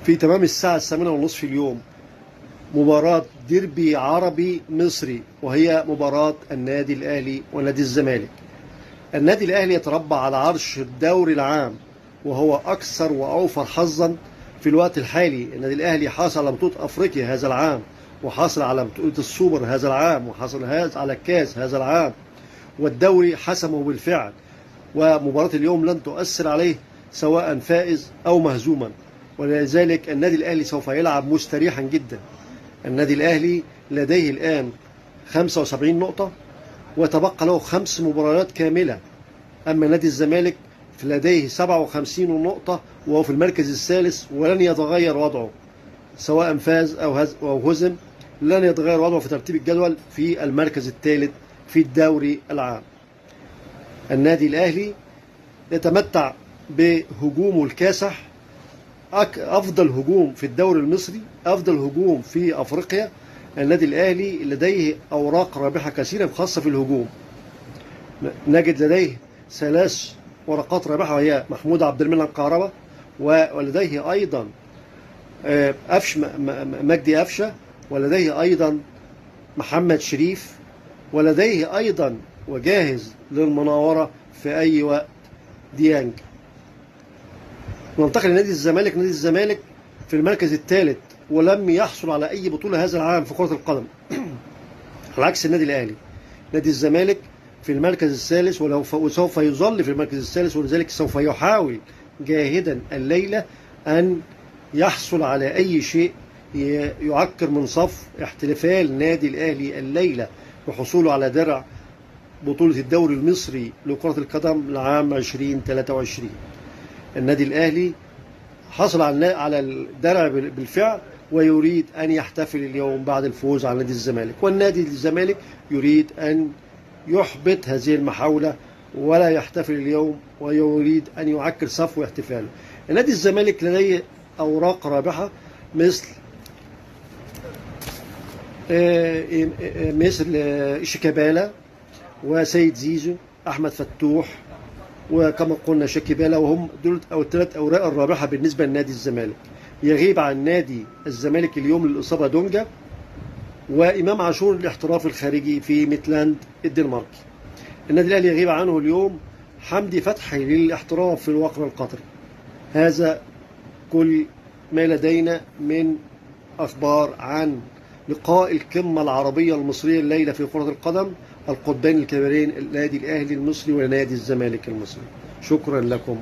في تمام الساعة 8:30 اليوم مباراة ديربي عربي مصري، وهي مباراة النادي الأهلي ونادي الزمالك. النادي الأهلي يتربع على عرش الدوري العام، وهو أكثر وأوفر حظا في الوقت الحالي. النادي الأهلي حاصل على بطولة أفريقيا هذا العام، وحاصل على بطولة السوبر هذا العام، وحاصل على الكاس هذا العام، والدوري حسمه بالفعل. ومباراة اليوم لن تؤثر عليه سواء فائز أو مهزوما، ولذلك النادي الأهلي سوف يلعب مستريحا جدا. النادي الأهلي لديه الآن 75 نقطة، وتبقى له 5 مباريات كاملة. أما نادي الزمالك فلديه 57 نقطة، وهو في المركز الثالث، ولن يتغير وضعه سواء فاز أو هزم. لن يتغير وضعه في ترتيب الجدول في المركز الثالث في الدوري العام. النادي الأهلي يتمتع بهجومه الكاسح، أفضل هجوم في الدوري المصري، أفضل هجوم في أفريقيا. النادي الأهلي لديه أوراق رابحة كثيرة خاصة في الهجوم. نجد لديه 3 ورقات رابحة، وهي محمود عبد المنعم كهربا، ولديه أيضا مجدي قفشة، ولديه أيضا محمد شريف، ولديه أيضا وجاهز للمناورة في أي وقت ديانج. ننتقل لنادي الزمالك. نادي الزمالك في المركز الثالث، ولم يحصل على أي بطولة هذا العام في كرة القدم على عكس النادي الأهلي. نادي الزمالك في المركز الثالث، وسوف يظل في المركز الثالث، ولذلك سوف يحاول جاهدا الليلة أن يحصل على أي شيء يعكر من صف احتفال النادي الأهلي الليلة بحصوله على درع بطولة الدوري المصري لكرة القدم لعام 2023. النادي الأهلي حصل على الدرع بالفعل، ويريد أن يحتفل اليوم بعد الفوز على نادي الزمالك. والنادي الزمالك يريد أن يحبط هذه المحاولة ولا يحتفل اليوم، ويريد أن يعكر صفو احتفاله. النادي الزمالك لديه أوراق رابحة مثل شيكابالا وسيد زيزو، أحمد فتوح، وكما قلنا شيكابالا، وهم دول أو ال3 أوراق الرابحة بالنسبة لنادي الزمالك. يغيب عن نادي الزمالك اليوم للإصابة دونجا، وإمام عاشور الاحتراف الخارجي في ميتلاند الدنماركي. النادي الأهلي يغيب عنه اليوم حمدي فتحي للاحتراف في الوقر القطري. هذا كل ما لدينا من أخبار عن لقاء القمة العربية المصرية الليلة في كرة القدم، القطبين الكبيرين النادي الأهلي المصري ونادي الزمالك المصري. شكرا لكم.